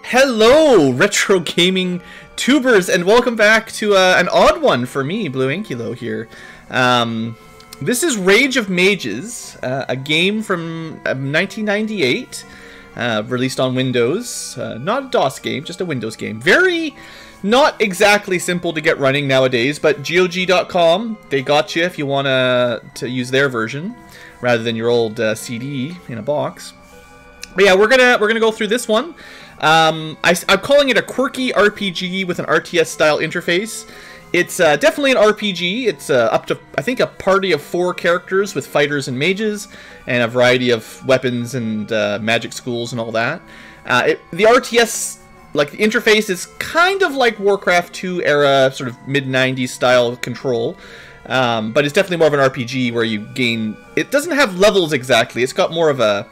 Hello, retro gaming tubers, and welcome back to an odd one for me, BlueAnkylo here. This is Rage of Mages, a game from 1998, released on Windows. Not a DOS game, just a Windows game. Very, not exactly simple to get running nowadays, but GOG.com, they got you if you want to use their version, rather than your old CD in a box. But yeah, we're gonna go through this one. I'm calling it a quirky RPG with an RTS style interface. It's definitely an RPG. It's up to, I think, a party of 4 characters with fighters and mages, and a variety of weapons and magic schools and all that. The RTS, like the interface, is kind of like Warcraft 2 era, sort of mid-90s style control. But it's definitely more of an RPG where you gain... It doesn't have levels exactly. It's got more of a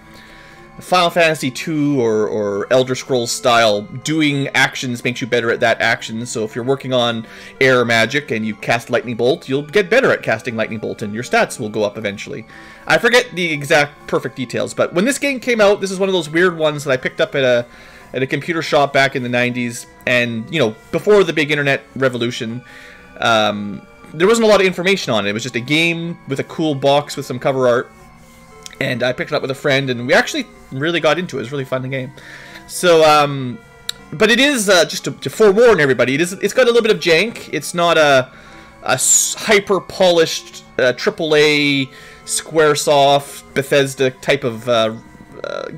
Final Fantasy II or Elder Scrolls style. Doing actions makes you better at that action. So if you're working on air magic and you cast Lightning Bolt, you'll get better at casting Lightning Bolt and your stats will go up eventually. I forget the exact perfect details, but when this game came out, this is one of those weird ones that I picked up at a computer shop back in the 90s, and you know, before the big internet revolution. There wasn't a lot of information on it. It was just a game with a cool box with some cover art. And I picked it up with a friend, and we actually really got into it. It was a really fun game. So, but it is, just to forewarn everybody, it's got a little bit of jank. It's not a hyper-polished AAA, Squaresoft, Bethesda type of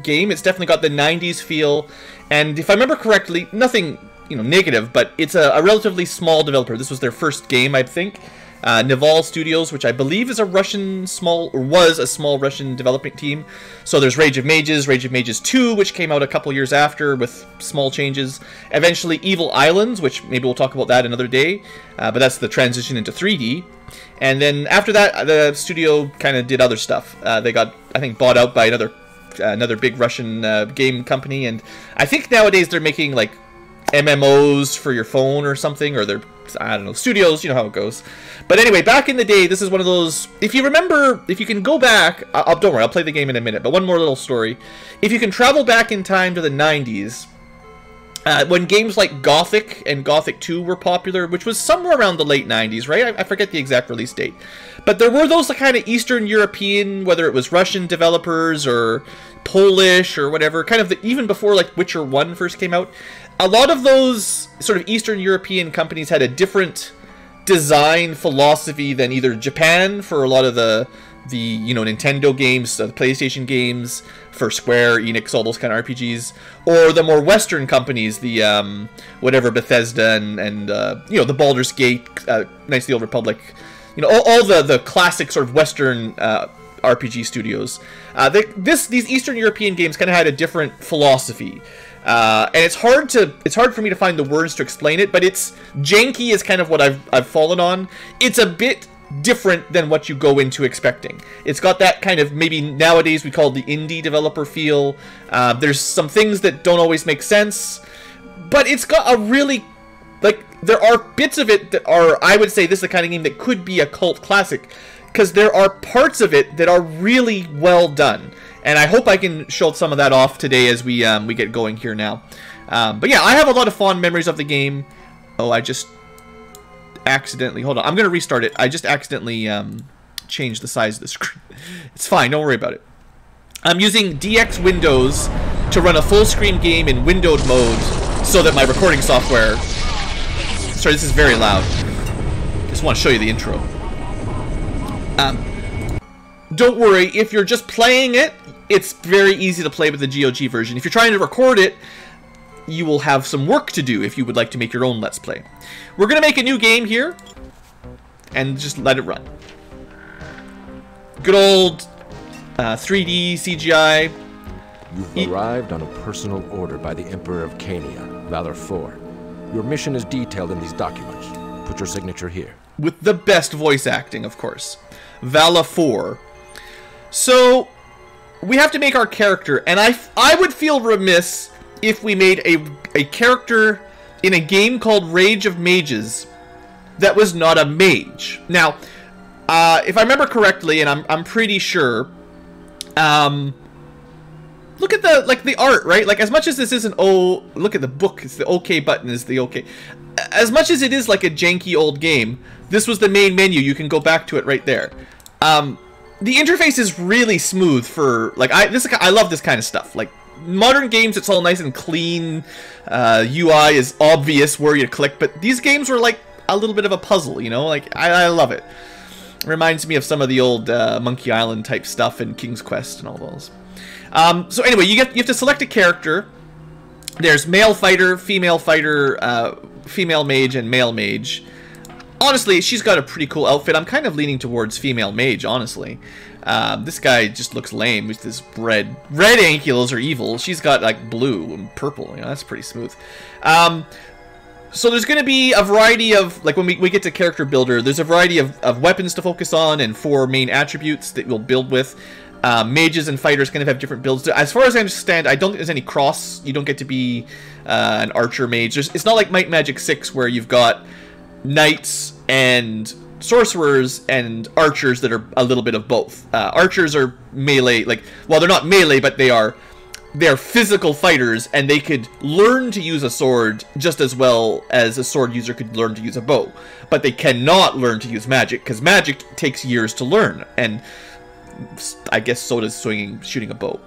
game. It's definitely got the 90s feel. And if I remember correctly, nothing negative, but it's a relatively small developer. This was their first game, I think. Naval Studios, which I believe is was a small Russian development team. So there's Rage of Mages, Rage of Mages 2, which came out a couple years after with small changes. Eventually Evil Islands, which maybe we'll talk about that another day, but that's the transition into 3D. And then after that, the studio kind of did other stuff. They got, I think, bought out by another big Russian game company, and I think nowadays they're making like MMOs for your phone or something, or they're, I don't know, studios, you know how it goes. But anyway, back in the day, this is one of those, if you remember, if you can go back, don't worry, I'll play the game in a minute, but one more little story. If you can travel back in time to the 90s, when games like Gothic and Gothic 2 were popular, which was somewhere around the late 90s, right? I forget the exact release date. But there were those kind of Eastern European, whether it was Russian developers or Polish or whatever, kind of even before like Witcher 1 first came out. A lot of those sort of Eastern European companies had a different design philosophy than either Japan for a lot of the Nintendo games, the PlayStation games for Square, Enix, all those kind of RPGs, or the more Western companies, the whatever Bethesda and the Baldur's Gate, Knights of the Old Republic, all the classic sort of Western RPG studios. These Eastern European games kind of had a different philosophy. And it's hard for me to find the words to explain it, but it's janky is kind of what I've fallen on. It's a bit different than what you go into expecting. It's got that kind of, maybe nowadays we call it the indie developer feel. There's some things that don't always make sense, but it's got a really, like, there are bits of it that are, I would say this is the kind of game that could be a cult classic, because there are parts of it that are really well done. And I hope I can show some of that off today as we get going here now. But yeah, I have a lot of fond memories of the game. Oh, I just accidentally... Hold on, I'm going to restart it. I just accidentally changed the size of the screen. It's fine, don't worry about it. I'm using DX Windows to run a full-screen game in windowed mode so that my recording software... Sorry, this is very loud. Just want to show you the intro. Don't worry, if you're just playing it, it's very easy to play with the GOG version. If you're trying to record it, you will have some work to do if you would like to make your own Let's Play. We're going to make a new game here, and just let it run. Good old 3D CGI. You've arrived on a personal order by the Emperor of Cania, Valor 4. Your mission is detailed in these documents. Put your signature here. With the best voice acting, of course. Valor 4. So, we have to make our character, and I would feel remiss if we made a character in a game called Rage of Mages that was not a mage. Now, if I remember correctly, and I'm pretty sure, look at the art, right? Like, as much as this isn't look at the book. It's the OK button is the OK. As much as it is like a janky old game, this was the main menu. You can go back to it right there. The interface is really smooth for like I love this kind of stuff. Like modern games, it's all nice and clean. UI is obvious where you click, but these games were like a little bit of a puzzle, you know? Like I love it. It reminds me of some of the old Monkey Island type stuff in King's Quest and all those. So anyway, you have to select a character. There's male fighter, female mage, and male mage. Honestly, she's got a pretty cool outfit. I'm kind of leaning towards female mage, honestly. This guy just looks lame with this red Ankylos are evil. She's got like blue and purple. You know, that's pretty smooth. So there's going to be a variety of, like when we get to character builder, there's a variety of weapons to focus on and 4 main attributes that we'll build with. Mages and fighters kind of have different builds. As far as I understand, I don't think there's any cross. You don't get to be an archer mage. It's not like Might Magic 6 where you've got knights and sorcerers and archers that are a little bit of both. Archers are melee, like, well, they're not melee, but they're physical fighters, and they could learn to use a sword just as well as a sword user could learn to use a bow. But they cannot learn to use magic, because magic takes years to learn, and I guess so does shooting a bow.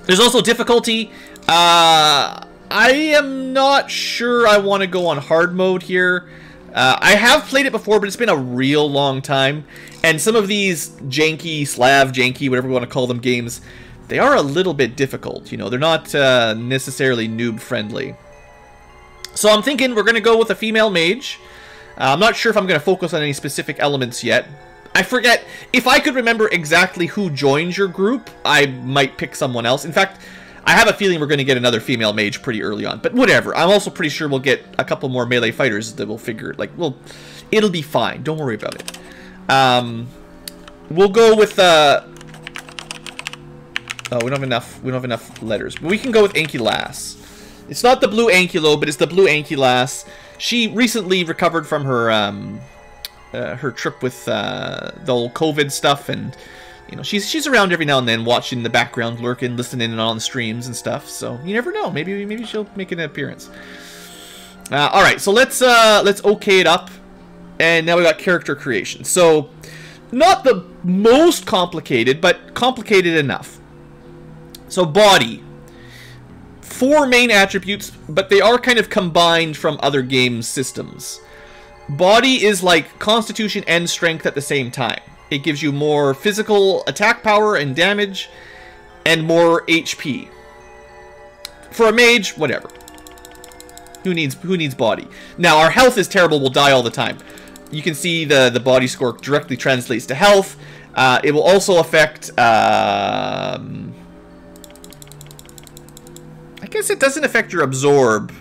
There's also difficulty. I am not sure I want to go on hard mode here. I have played it before, but it's been a real long time. And some of these janky, whatever we want to call them, games, they are a little bit difficult. You know, they're not necessarily noob friendly. So I'm thinking we're going to go with a female mage. I'm not sure if I'm going to focus on any specific elements yet. I forget. If I could remember exactly who joins your group, I might pick someone else. In fact, I have a feeling we're going to get another female mage pretty early on. But whatever. I'm also pretty sure we'll get a couple more melee fighters that we'll figure, like, it'll be fine. Don't worry about it. We'll go with, oh, we don't have enough letters. But we can go with Ankylad. It's not the BlueAnkylo, but it's the BlueAnkylo. She recently recovered from her trip with the old COVID stuff, and you know she's around every now and then, watching the background, lurking, listening in on the streams and stuff. So you never know. Maybe she'll make an appearance. All right, so let's OK it up, and now we got character creation. So not the most complicated, but complicated enough. So body. 4 main attributes, but they are kind of combined from other game systems. Body is like constitution and strength at the same time. It gives you more physical attack power and damage, and more HP. For a mage, whatever. Who needs body? Now, our health is terrible, we'll die all the time. You can see the body score directly translates to health. It will also affect... I guess it doesn't affect your absorb.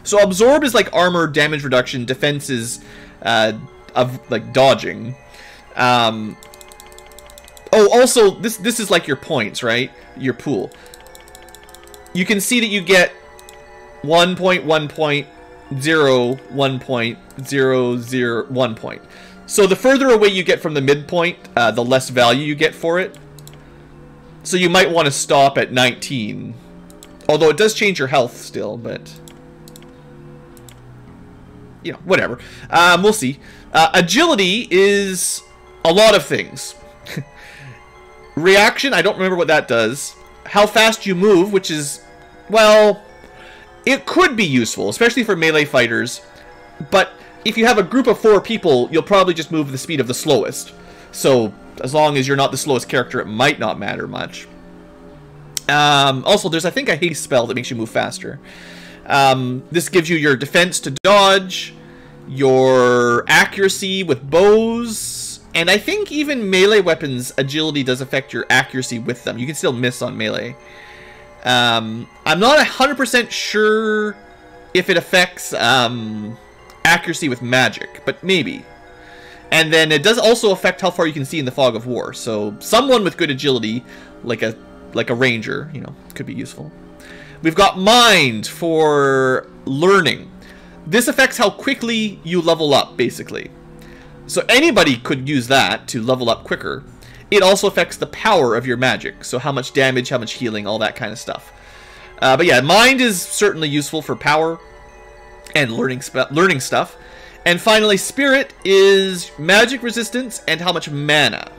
So absorb is like armor, damage reduction, defense is of like dodging. Oh, also this is like your points, right? Your pool. You can see that you get 1 point, 1 point, 0, 1 point, 0, 0, 1 point. So the further away you get from the midpoint, the less value you get for it. So you might want to stop at 19. Although it does change your health still, but... you know, whatever. We'll see. Agility is a lot of things. Reaction, I don't remember what that does. How fast you move, which is, well, it could be useful, especially for melee fighters. But if you have a group of 4 people, you'll probably just move the speed of the slowest. So, as long as you're not the slowest character, it might not matter much. Also, there's, I think, a haste spell that makes you move faster. This gives you your defense to dodge, your accuracy with bows, and I think even melee weapons, agility does affect your accuracy with them. You can still miss on melee. I'm not 100% sure if it affects accuracy with magic, but maybe. And then it does also affect how far you can see in the fog of war. So someone with good agility, like a ranger, you know, could be useful. We've got mind for learning. This affects how quickly you level up, basically. So anybody could use that to level up quicker. it also affects the power of your magic. So how much damage, how much healing, all that kind of stuff. But yeah, mind is certainly useful for power and learning stuff. And finally, spirit is magic resistance and how much mana.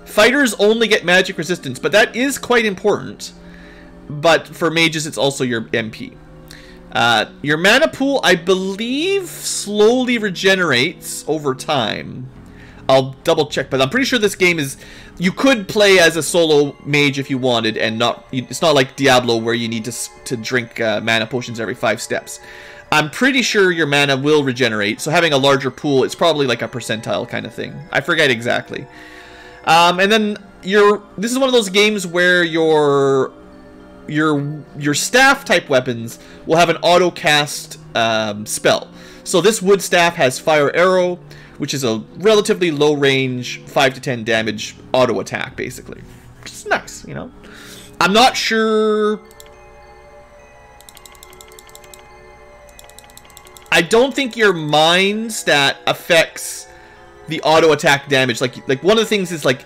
Fighters only get magic resistance, but that is quite important. But for mages, it's also your MP. Your mana pool, I believe, slowly regenerates over time. I'll double check, but I'm pretty sure this game is... You could play as a solo mage if you wanted, and it's not like Diablo where you need to drink mana potions every 5 steps. I'm pretty sure your mana will regenerate, so having a larger pool, it's probably like a percentile kind of thing. I forget exactly. And then this is one of those games where your staff type weapons will have an auto cast spell. So this wood staff has fire arrow, which is a relatively low range 5 to 10 damage auto attack, basically. It's nice, you know. I'm not sure. I don't think your mind stat affects the auto attack damage. Like one of the things is like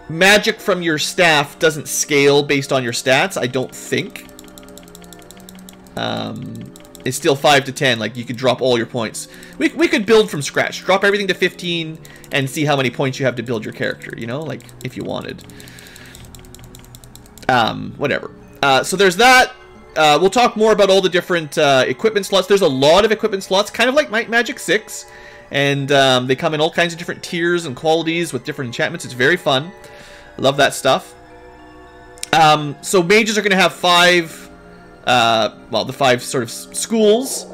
magic from your staff doesn't scale based on your stats, I don't think. It's still 5 to 10, like you could drop all your points. We could build from scratch. Drop everything to 15 and see how many points you have to build your character, you know, like if you wanted. Whatever. So there's that. We'll talk more about all the different equipment slots. There's a lot of equipment slots, kind of like Might Magic 6. And they come in all kinds of different tiers and qualities with different enchantments. It's very fun. I love that stuff. So mages are going to have 5, well, the 5 sort of schools.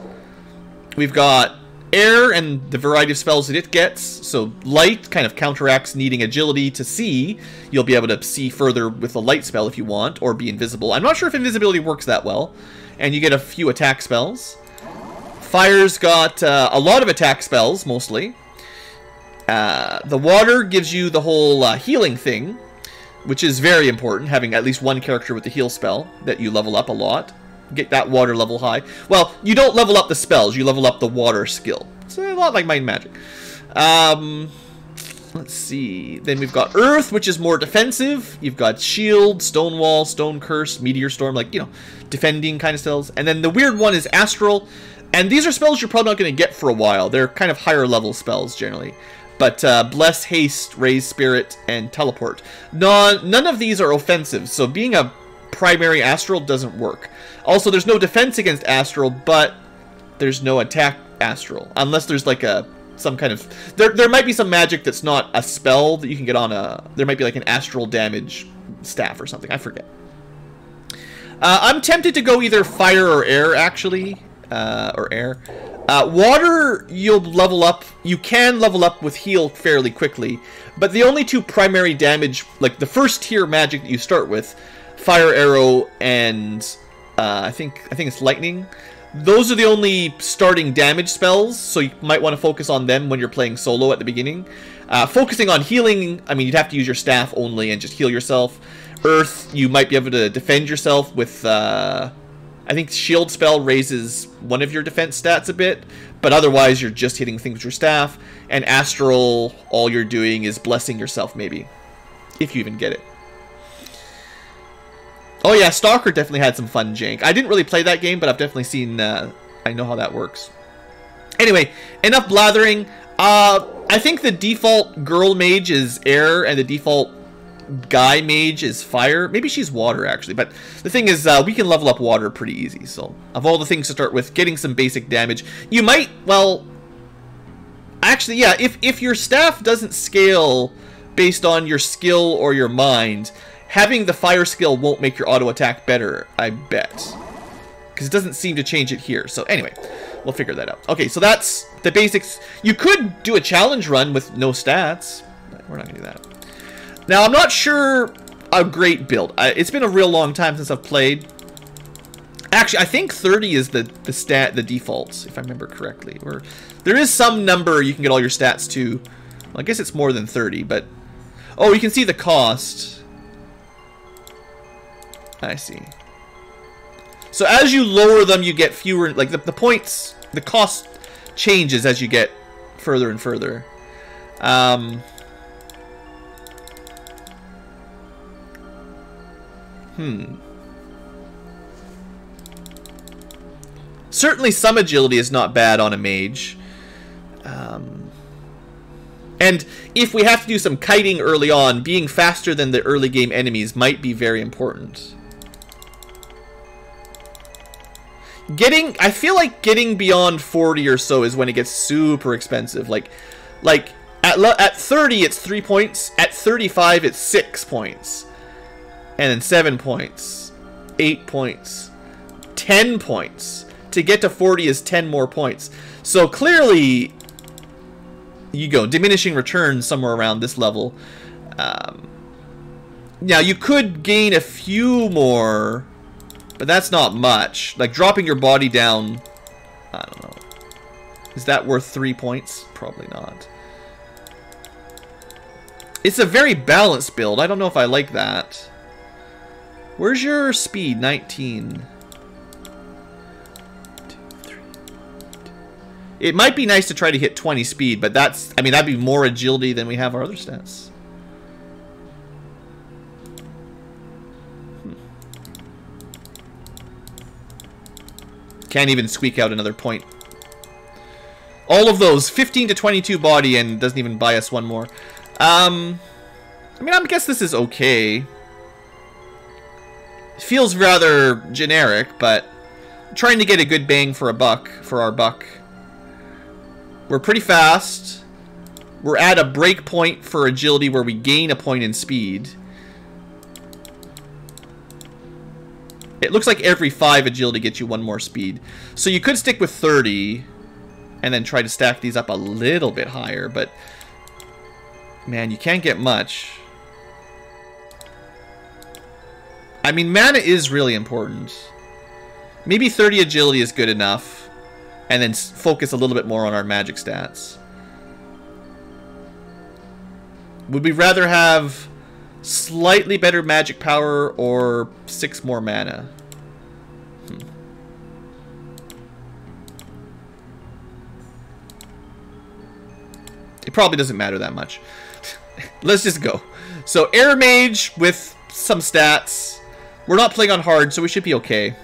We've got air and the variety of spells that it gets. So light kind of counteracts needing agility to see. You'll be able to see further with a light spell if you want, or be invisible. I'm not sure if invisibility works that well. And you get a few attack spells. Fire's got a lot of attack spells, mostly. The water gives you the whole healing thing, which is very important, having at least one character with the heal spell that you level up a lot. Get that water level high. Well, you don't level up the spells, you level up the water skill. It's a lot like Mind Magic. Let's see. Then we've got Earth, which is more defensive. You've got Shield, Stone Wall, Stone Curse, Meteor Storm, like, you know, defending kind of spells. And then the weird one is Astral. And these are spells you're probably not going to get for a while. They're kind of higher level spells, generally. But Bless, Haste, Raise Spirit, and Teleport. None of these are offensive, so being a primary Astral doesn't work. Also, there's no defense against Astral, but there's no attack Astral. Unless there's like some kind of... There might be some magic that's not a spell that you can get on a... There might be like an Astral damage staff or something. I forget. I'm tempted to go either fire or air, actually. Or air. Water, you'll level up. You can level up with heal fairly quickly, but the only 2 primary damage, like the first tier magic that you start with, fire arrow and I think it's lightning. Those are the only starting damage spells, so you might want to focus on them when you're playing solo at the beginning. Focusing on healing, I mean, you'd have to use your staff only and just heal yourself. Earth, you might be able to defend yourself with. I think Shield spell raises one of your defense stats a bit, but otherwise you're just hitting things with your staff. And Astral, all you're doing is blessing yourself, maybe. If you even get it. Oh yeah, Stalker definitely had some fun jank. I didn't really play that game, but I've definitely seen... I know how that works. Anyway, enough blathering. I think the default girl mage is air, and the default guy mage is fire. Maybe she's water, actually. But the thing is, we can level up water pretty easy. So, of all the things to start with, getting some basic damage. You might, well... Actually, yeah, if your staff doesn't scale based on your skill or your mind, having the fire skill won't make your auto attack better, I bet. Because it doesn't seem to change it here. So, anyway, we'll figure that out. Okay, so that's the basics. You could do a challenge run with no stats. But we're not going to do that. Now, I'm not sure a great build. It's been a real long time since I've played. Actually, I think 30 is the default, if I remember correctly. Or there is some number you can get all your stats to. Well, I guess it's more than 30, but... Oh, you can see the cost. I see. So as you lower them, you get fewer... Like, the points... The cost changes as you get further and further. Certainly some agility is not bad on a mage. And if we have to do some kiting early on, being faster than the early game enemies might be very important. I feel like getting beyond 40 or so is when it gets super expensive. Like at 30 it's 3 points, at 35 it's 6 points. And then 7 points, 8 points, 10 points. To get to 40 is 10 more points. So clearly, you go diminishing returns somewhere around this level. Now you could gain a few more, but that's not much. Like dropping your body down, I don't know. Is that worth 3 points? Probably not. It's a very balanced build. I don't know if I like that. Where's your speed? 19. It might be nice to try to hit 20 speed, but that's, I mean, that'd be more agility than we have our other stats. Can't even squeak out another point. All of those, 15 to 22 body, and doesn't even buy us one more. I mean, I guess this is okay. It feels rather generic, but trying to get a good bang for a buck, for our buck. We're pretty fast. We're at a break point for agility where we gain a point in speed. It looks like every 5 agility gets you 1 more speed. So you could stick with 30 and then try to stack these up a little bit higher, but man, you can't get much. I mean, mana is really important. Maybe 30 agility is good enough. And then focus a little bit more on our magic stats. Would we rather have slightly better magic power or 6 more mana? It probably doesn't matter that much. Let's just go. So Air Mage with some stats. We're not playing on hard, so we should be okay.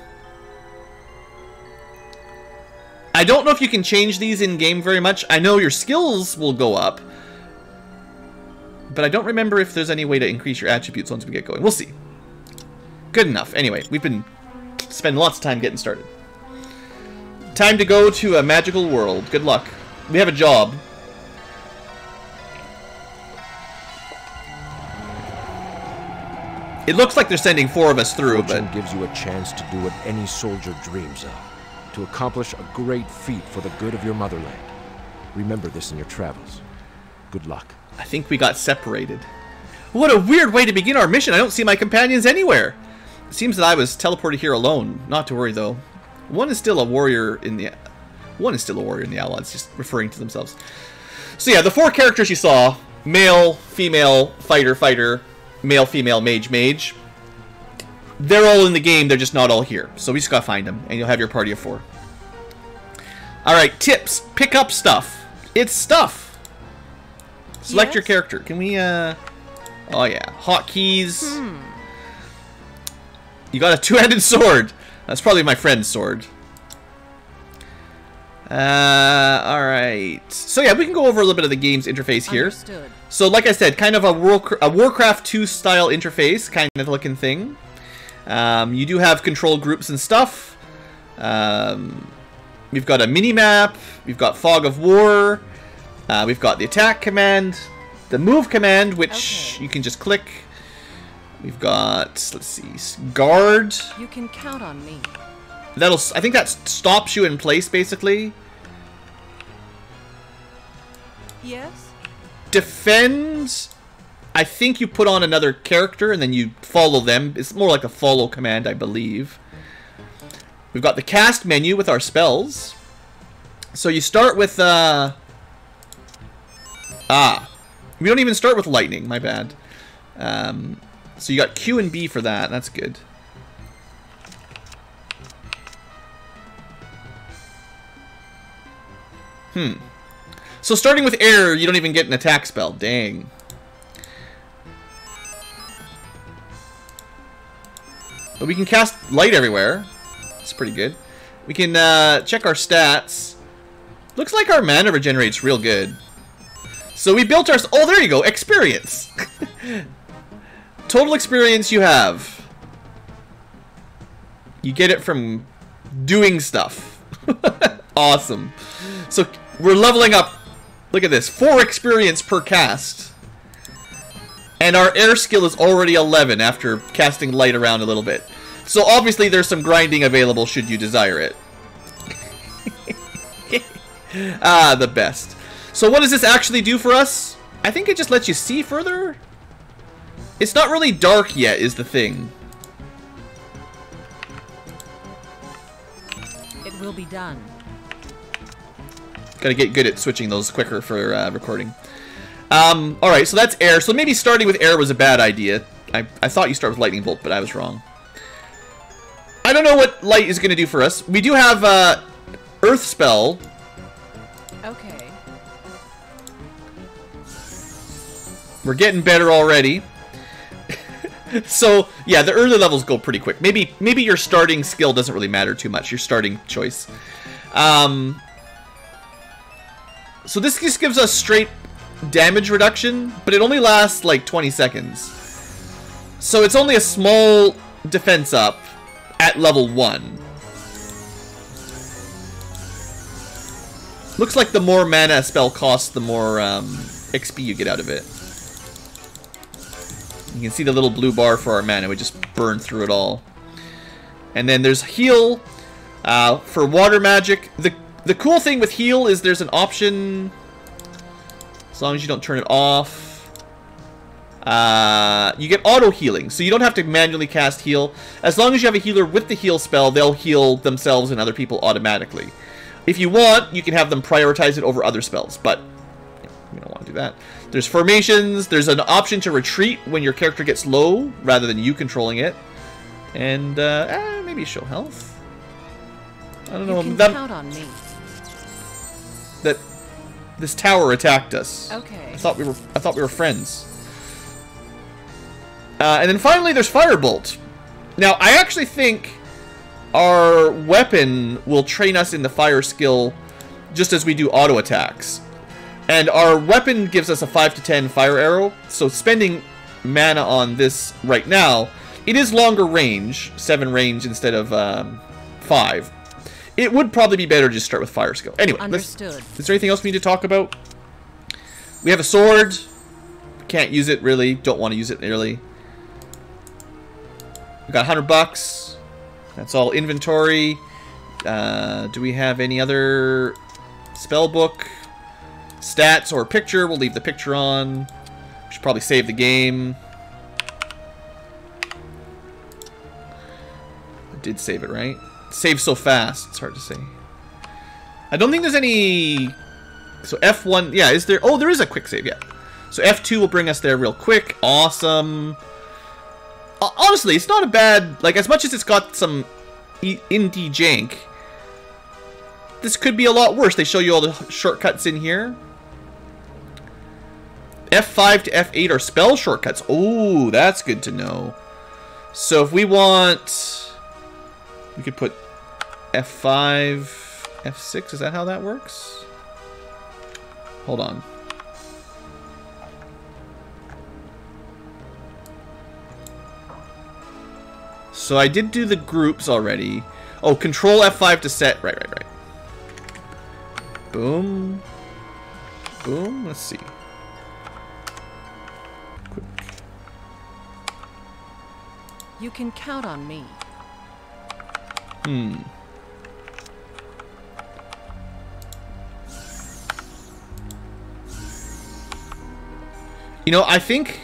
I don't know if you can change these in-game very much. I know your skills will go up. But I don't remember if there's any way to increase your attributes once we get going. We'll see. Good enough. Anyway, we've been spending lots of time getting started. Time to go to a magical world. Good luck. We have a job. It looks like they're sending 4 of us through, Fortune but gives you a chance to do what any soldier dreams of. To accomplish a great feat for the good of your motherland. Remember this in your travels. Good luck. I think we got separated. What a weird way to begin our mission. I don't see my companions anywhere. It seems that I was teleported here alone. Not to worry though. One is still a warrior in the Outlaws, just referring to themselves. So yeah, the 4 characters you saw, male, female, fighter, fighter, male, female, mage, mage. They're all in the game, they're just not all here. So we just gotta find them, and you'll have your party of 4. Alright, tips. Pick up stuff. It's stuff. Select your character. Can we, oh yeah. Hotkeys. You got a 2-handed sword. That's probably my friend's sword. Alright. So yeah, we can go over a little bit of the game's interface here. Understood. So like I said, kind of a Warcraft 2 style interface, kind of looking thing. You do have control groups and stuff. We've got a mini-map. We've got Fog of War. We've got the attack command. The move command, which you can just click. We've got, let's see, guard. You can count on me. I think that stops you in place, basically. Yes? Defend. I think you put on another character and then you follow them. It's more like a follow command, I believe. We've got the cast menu with our spells. So you start with, we don't even start with lightning, my bad. So you got Q and B for that, that's good. So starting with air, you don't even get an attack spell. Dang. But we can cast light everywhere. That's pretty good. We can check our stats. Looks like our mana regenerates real good. So we built our... Oh, there you go. Experience. Total experience you have. You get it from doing stuff. Awesome. So we're leveling up. Look at this. 4 experience per cast. And our air skill is already 11 after casting light around a little bit. So obviously there's some grinding available should you desire it. Ah, the best. So what does this actually do for us? I think it just lets you see further. It's not really dark yet is the thing. It will be done. Gotta get good at switching those quicker for recording. Alright, so that's air. So maybe starting with air was a bad idea. I thought you start with lightning bolt, but I was wrong. I don't know what light is going to do for us. We do have earth spell. Okay. We're getting better already. So, yeah, the early levels go pretty quick. Maybe your starting skill doesn't really matter too much. Your starting choice. So this just gives us straight damage reduction, but it only lasts like 20 seconds. So it's only a small defense up at level 1. Looks like the more mana a spell costs, the more XP you get out of it. You can see the little blue bar for our mana. We just burn through it all. And then there's heal for water magic. The cool thing with heal is there's an option, as long as you don't turn it off, you get auto healing. So you don't have to manually cast heal. As long as you have a healer with the heal spell, they'll heal themselves and other people automatically. If you want, you can have them prioritize it over other spells, but we don't want to do that. There's formations. There's an option to retreat when your character gets low, rather than you controlling it. And maybe show health. I don't know. You can count on me. That this tower attacked us. Okay. I thought we were friends. And then finally, there's Firebolt. Now, I actually think our weapon will train us in the fire skill just as we do auto attacks. And our weapon gives us a 5 to 10 fire arrow, so spending mana on this right now, it is longer range, 7 range instead of 5. It would probably be better to just start with fire skill. Anyway, understood. Is there anything else we need to talk about? We have a sword. Can't use it really. Don't want to use it really. We got $100. That's all inventory. Do we have any other spell book? Stats or picture? We'll leave the picture on. We should probably save the game. I did save it, right? Save so fast, it's hard to say. I don't think there's any... So F1, yeah, is there... Oh, there is a quick save, yeah. So F2 will bring us there real quick. Awesome. Honestly, it's not a bad... Like, as much as it's got some indie jank, this could be a lot worse. They show you all the shortcuts in here. F5 to F8 are spell shortcuts. Oh, that's good to know. So if we want... We could put F5, F6. Is that how that works? Hold on. So I did do the groups already. Oh, control F5 to set. Right. Boom. Boom. Let's see. Quick. You can count on me. You know, I think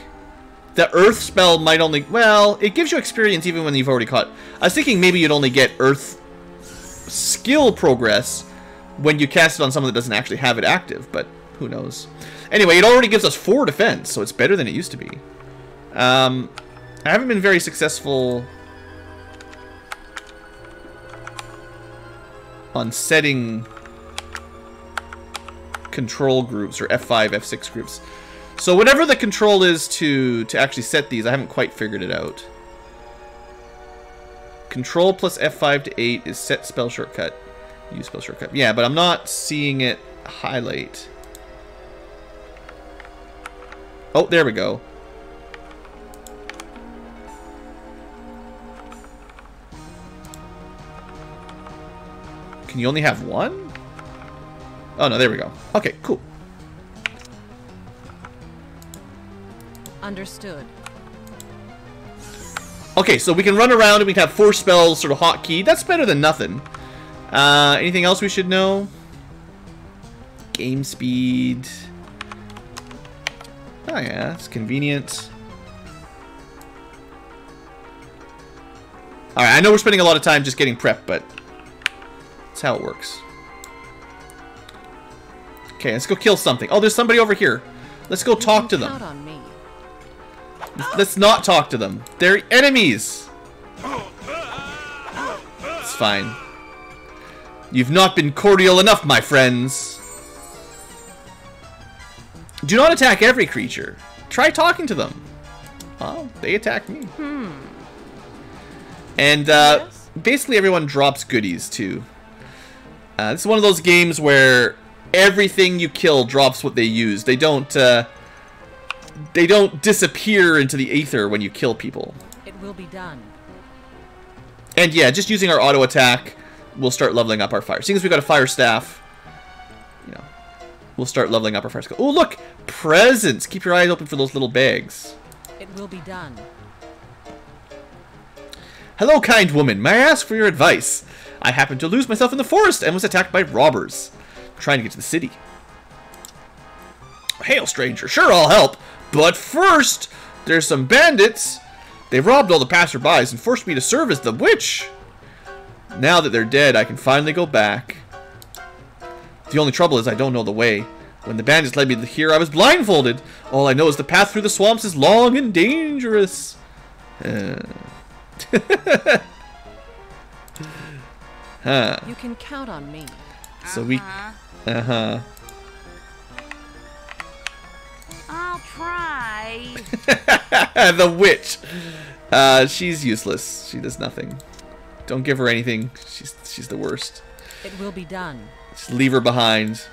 the earth spell might only... Well, it gives you experience even when you've already caught... I was thinking maybe you'd only get earth skill progress when you cast it on someone that doesn't actually have it active, but who knows. Anyway, it already gives us 4 defense, so it's better than it used to be. I haven't been very successful on setting control groups, or F5, F6 groups. So whatever the control is to actually set these, I haven't quite figured it out. Control plus F5 to 8 is set spell shortcut. Use spell shortcut. Yeah, but I'm not seeing it highlight. Oh, there we go. Can you only have one? Oh, no, there we go. Okay, cool. Understood. Okay, so we can run around and we can have 4 spells sort of hotkeyed. That's better than nothing. Anything else we should know? Game speed. Oh yeah, it's convenient. Alright, I know we're spending a lot of time just getting prepped, but that's how it works. Okay, let's go kill something. Oh, there's somebody over here. Let's go talk to them. Count on me. Let's not talk to them. They're enemies. It's fine. You've not been cordial enough, my friends. Do not attack every creature. Try talking to them. Oh, they attacked me. And basically everyone drops goodies too. This is one of those games where everything you kill drops what they use. They don't disappear into the aether when you kill people. It will be done. And yeah, just using our auto attack, we'll start leveling up our fire. Seeing as we got a fire staff, you know, we'll start leveling up our fire skill. Oh, look! Presents! Keep your eyes open for those little bags. It will be done. Hello, kind woman. May I ask for your advice? I happened to lose myself in the forest and was attacked by robbers. I'm trying to get to the city. Hail, stranger. Sure, I'll help. But first, there's some bandits. They robbed all the passerbys and forced me to serve as the witch. Now that they're dead, I can finally go back. The only trouble is I don't know the way. When the bandits led me here, I was blindfolded. All I know is the path through the swamps is long and dangerous. Huh. You can count on me. So we... I'll try. The witch. She's useless. She does nothing. Don't give her anything. She's the worst. It will be done. Just leave her behind.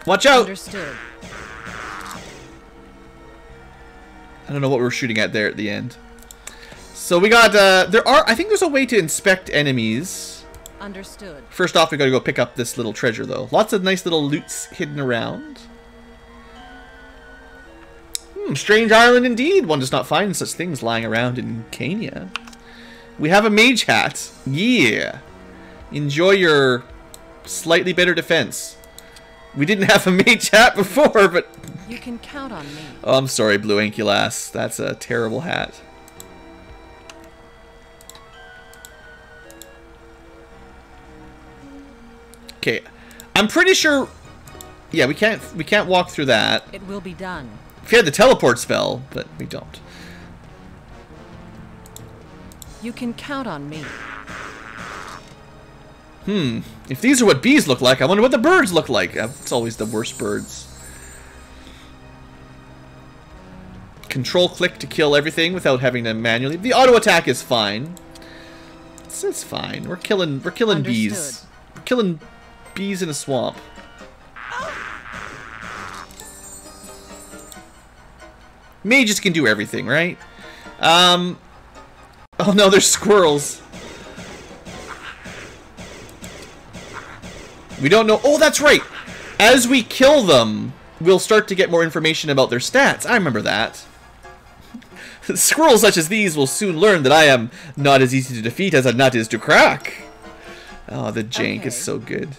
Watch out! Understood. I don't know what we were shooting at there at the end. So we got, I think there's a way to inspect enemies. Understood. First off, we gotta go pick up this little treasure, though. Lots of nice little loots hidden around. Strange island indeed. One does not find such things lying around in Kenya. We have a Mage Hat. Yeah. Enjoy your slightly better defense. We didn't have a Mage Hat before, but... You can count on me. Oh, I'm sorry, BlueAnkylo. That's a terrible hat. Okay, I'm pretty sure. Yeah, we can't walk through that. It will be done. If you had the teleport spell, but we don't. You can count on me. If these are what bees look like, I wonder what the birds look like. It's always the worst birds. Control click to kill everything without having to manually. The auto attack is fine. It's fine. We're killing bees. We're killing bees in a swamp. Mages can do everything, right? Oh no, there's squirrels. We don't know. Oh, that's right. As we kill them, we'll start to get more information about their stats. I remember that. Squirrels such as these will soon learn that I am not as easy to defeat as a nut is to crack. Oh, the jank is so good.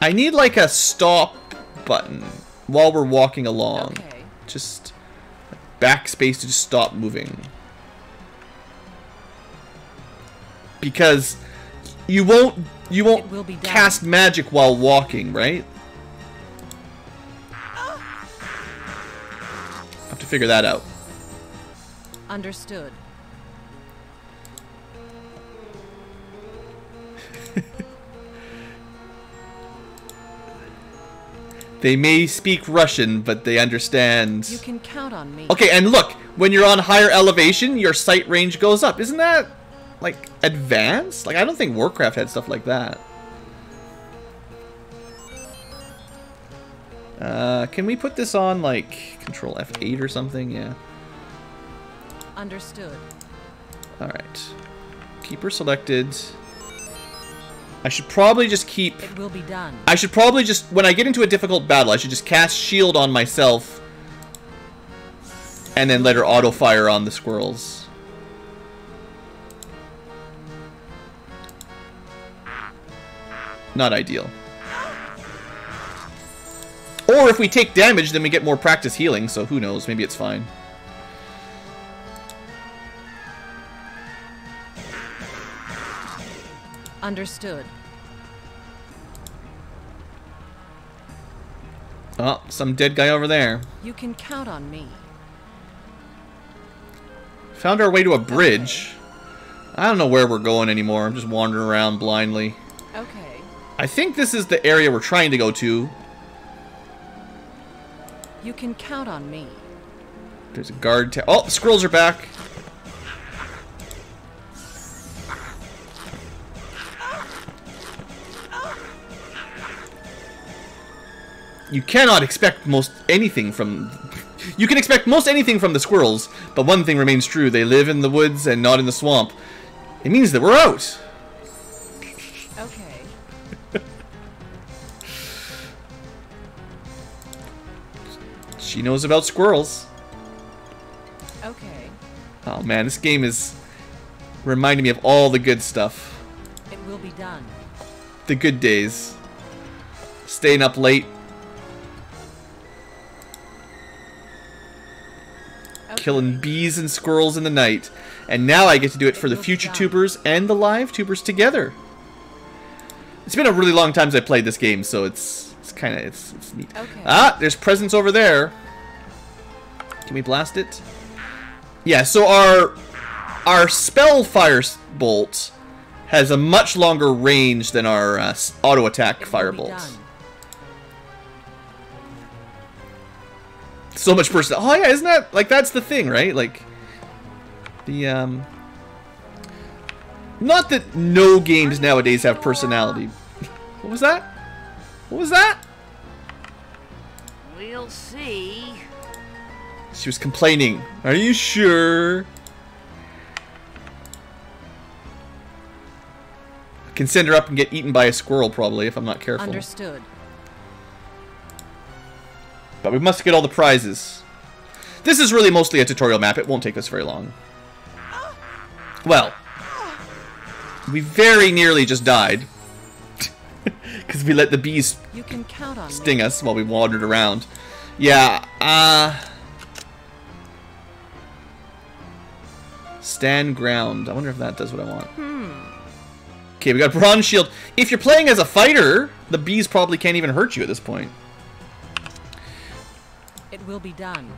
I need like a stop button while we're walking along. Okay. Just backspace to just stop moving. Because you won't cast magic while walking, right? Have to figure that out. They may speak Russian, but they understand. You can count on me. Okay, and look, when you're on higher elevation, your sight range goes up. Isn't that, like, advanced? Like, I don't think Warcraft had stuff like that. Can we put this on, like, Control F8 or something? Yeah. Understood. Alright. Keeper selected. I should probably just keep... It will be done. I should probably just... When I get into a difficult battle, I should just cast shield on myself. And then let her auto-fire on the squirrels. Not ideal. Or if we take damage, then we get more practice healing, so who knows, maybe it's fine. Understood. Oh, some dead guy over there. You can count on me. Found our way to a bridge. I don't know where we're going anymore. I'm just wandering around blindly. Okay. I think this is the area we're trying to go to. You can count on me. There's a guard. Oh, the squirrels are back. You cannot expect most anything from... You can expect most anything from the squirrels, but one thing remains true. They live in the woods and not in the swamp. It means that we're out. Okay. She knows about squirrels. Okay. Oh man, this game is reminding me of all the good stuff. It will be done. The good days. Staying up late. Okay. Killing bees and squirrels in the night. And now I get to do it for the future tubers and the live tubers together. It's been a really long time since I played this game, so it's kind of it's neat. Okay. Ah, there's presents over there. Can we blast it? Yeah, so our spell Firebolt has a much longer range than our auto attack Firebolt. So much person. Oh yeah, isn't that like that's the thing, right? Like the not that no games nowadays have personality. What was that? What was that? We'll see. She was complaining. Are you sure? I can send her up and get eaten by a squirrel probably if I'm not careful. Understood. But we must get all the prizes. This is really mostly a tutorial map. It won't take us very long. Well, we very nearly just died. Because we let the bees You can count on sting me. us while we wandered around. Yeah, stand ground. I wonder if that does what I want. Okay, we got bronze shield. If you're playing as a fighter, the bees probably can't even hurt you at this point. It will be done.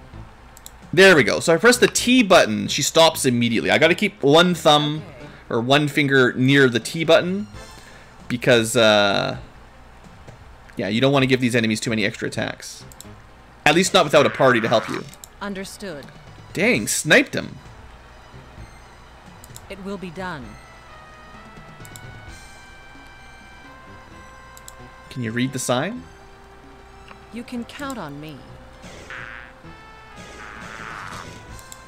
There we go. So I press the T button. She stops immediately. I got to keep one thumb or one finger near the T button because, yeah, you don't want to give these enemies too many extra attacks. At least not without a party to help you. Understood. Dang, sniped him. It will be done. Can you read the sign? You can count on me.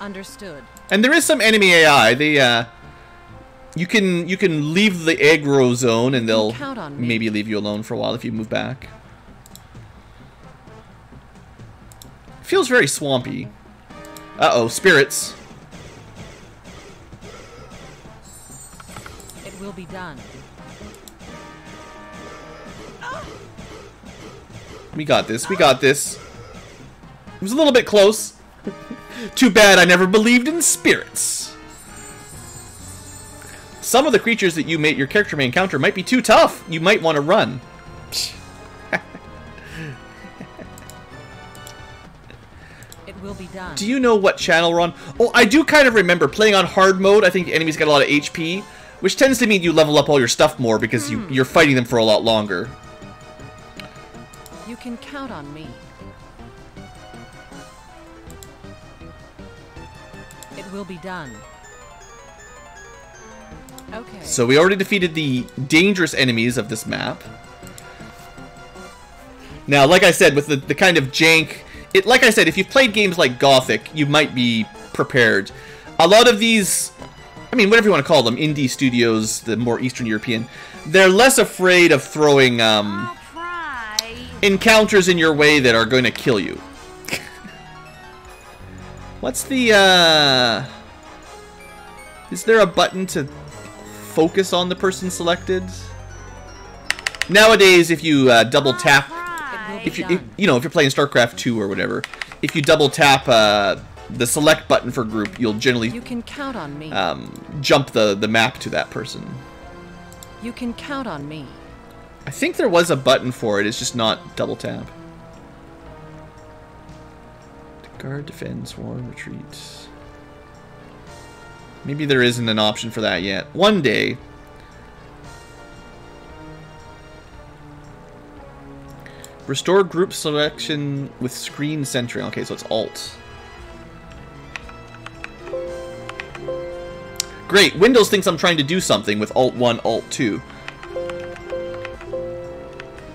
Understood. And there is some enemy AI. They, you can leave the aggro zone and they'll count on me. maybe leave you alone for a while if you move back. Feels very swampy. Uh-oh, spirits. It will be done. We got this. We got this. It was a little bit close. Too bad I never believed in spirits. Some of the creatures that your character may encounter might be too tough. You might want to run. It will be done. Do you know what channel we're on? Oh, I do kind of remember playing on hard mode. I think the enemies get a lot of HP, which tends to mean you level up all your stuff more because you're fighting them for a lot longer. can count on me. It will be done. Okay. So we already defeated the dangerous enemies of this map. Now, like I said, with the kind of jank... like I said, if you've played games like Gothic, you might be prepared. A lot of these... I mean, whatever you want to call them, indie studios, the more Eastern European, they're less afraid of throwing I'll try. encounters in your way that are going to kill you. What's the, is there a button to focus on the person selected? Nowadays, if you double tap... If you if you're playing StarCraft 2 or whatever, if you double tap the select button for group, you'll generally You can count on me. jump the map to that person. You can count on me. I think there was a button for it, it's just not double tap. Guard, defend, swarm, retreat. Maybe there isn't an option for that yet. One day. Restore group selection with screen centering. Okay, so it's Alt. Great, Windows thinks I'm trying to do something with Alt 1, Alt 2.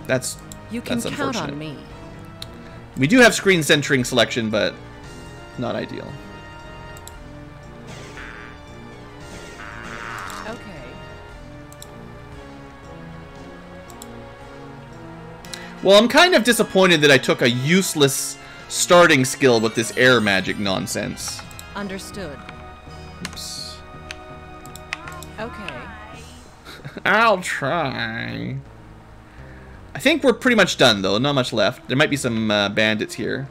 That's You can that's count unfortunate. on me. We do have screen centering selection, but not ideal. Okay. Well, I'm kind of disappointed that I took a useless starting skill with this air magic nonsense. Understood. Oops. Okay. I'll try. I think we're pretty much done, though. Not much left. There might be some bandits here.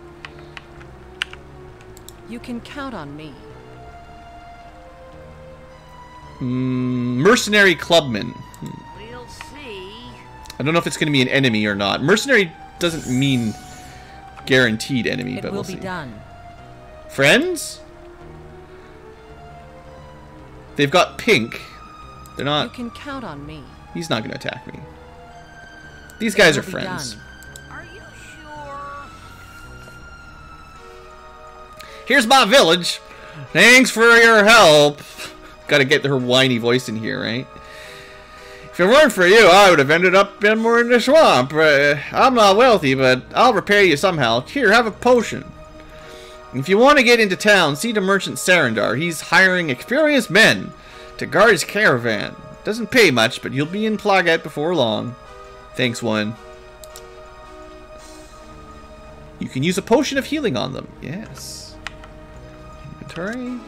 You can count on me. Mercenary clubman. We'll see. I don't know if it's going to be an enemy or not. Mercenary doesn't mean guaranteed enemy, It but will we'll be see. done. Friends? They've got pink. They're You not... can count on me. He's not going to attack me. These guys are will be friends. done. Are you sure? Here's my village. Thanks for your help. Gotta get her whiny voice in here, right? If it weren't for you, I would have ended up in the swamp. I'm not wealthy, but I'll repay you somehow. Here, have a potion. If you want to get into town, see the merchant Sarandar. He's hiring experienced men to guard his caravan. Doesn't pay much, but you'll be in Plaget before long. Thanks, one. You can use a potion of healing on them. Yes. Inventory.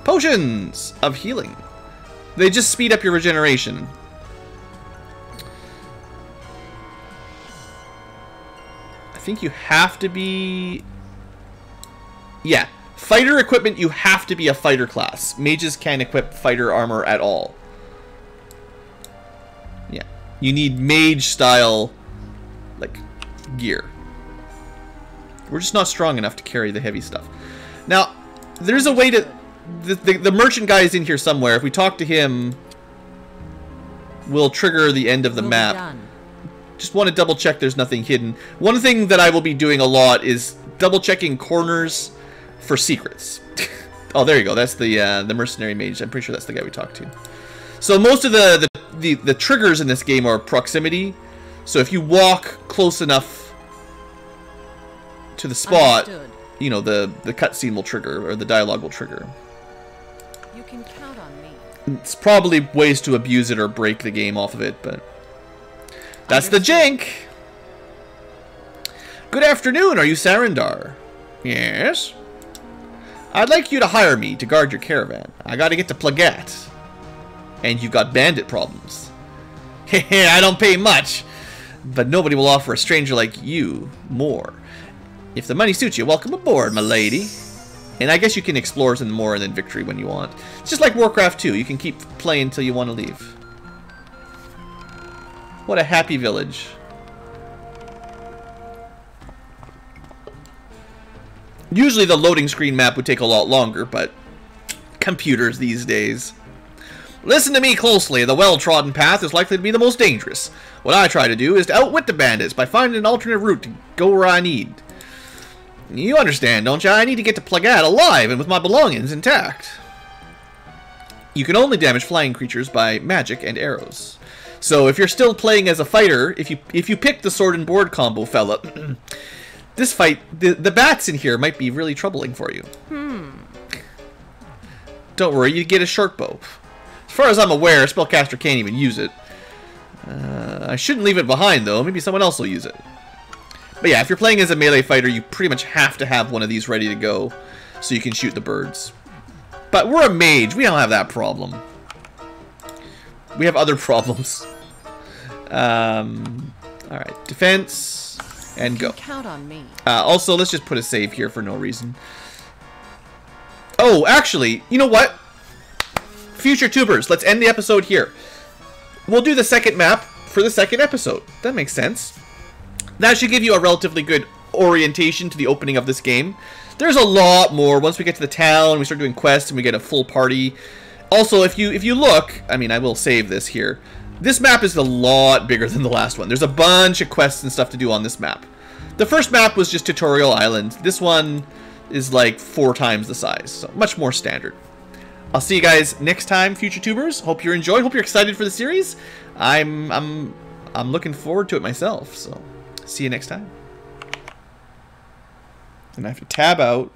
Potions of healing. They just speed up your regeneration. I think you have to be... Yeah. Fighter equipment, you have to be a fighter class. Mages can't equip fighter armor at all. Yeah. You need mage style, like, gear. We're just not strong enough to carry the heavy stuff. Now, there's a way to... The merchant guy is in here somewhere. If we talk to him, we'll trigger the end of the Will be map. done. Just want to double check there's nothing hidden. One thing that I will be doing a lot is double checking corners for secrets. Oh, there you go. That's the mercenary mage. I'm pretty sure that's the guy we talked to. So most of the triggers in this game are proximity. So if you walk close enough to the spot, Understood. you know, the cutscene will trigger, or the dialogue will trigger. You can count on me. It's probably ways to abuse it or break the game off of it, but that's the jank. Good afternoon, are you Sarandar? Yes. I'd like you to hire me to guard your caravan. I gotta get to Plaget. And you've got bandit problems. Heh, I don't pay much, but nobody will offer a stranger like you more. If the money suits you, welcome aboard, my lady. And I guess you can explore some more and then victory when you want. It's just like Warcraft 2. You can keep playing until you want to leave. What a happy village. Usually the loading screen map would take a lot longer, but computers these days. Listen to me closely. The well-trodden path is likely to be the most dangerous. What I try to do is to outwit the bandits by finding an alternate route to go where I need. You understand, don't you? I need to get to Plagat alive and with my belongings intact. You can only damage flying creatures by magic and arrows. So if you're still playing as a fighter, if you pick the sword and board combo, fella, this fight, the bats in here might be really troubling for you. Don't worry, you get a short bow. As far as I'm aware, a spellcaster can't even use it. I shouldn't leave it behind, though. Maybe someone else will use it. But yeah, if you're playing as a melee fighter, you pretty much have to have one of these ready to go so you can shoot the birds. But we're a mage. We don't have that problem. We have other problems. Alright, defense, and go. Count on me. Also, let's just put a save here for no reason. Oh, actually, you know what? Future tubers, let's end the episode here. We'll do the second map for the second episode. That makes sense. That should give you a relatively good orientation to the opening of this game. There's a lot more once we get to the town, we start doing quests, and we get a full party. Also, if you look, I mean, I will save this here. This map is a lot bigger than the last one. There's a bunch of quests and stuff to do on this map. The first map was just Tutorial Island. This one is like 4 times the size, so much more standard. I'll see you guys next time, future tubers. Hope you're enjoying. Hope you're excited for the series. I'm looking forward to it myself. So, see you next time. And I have to tab out.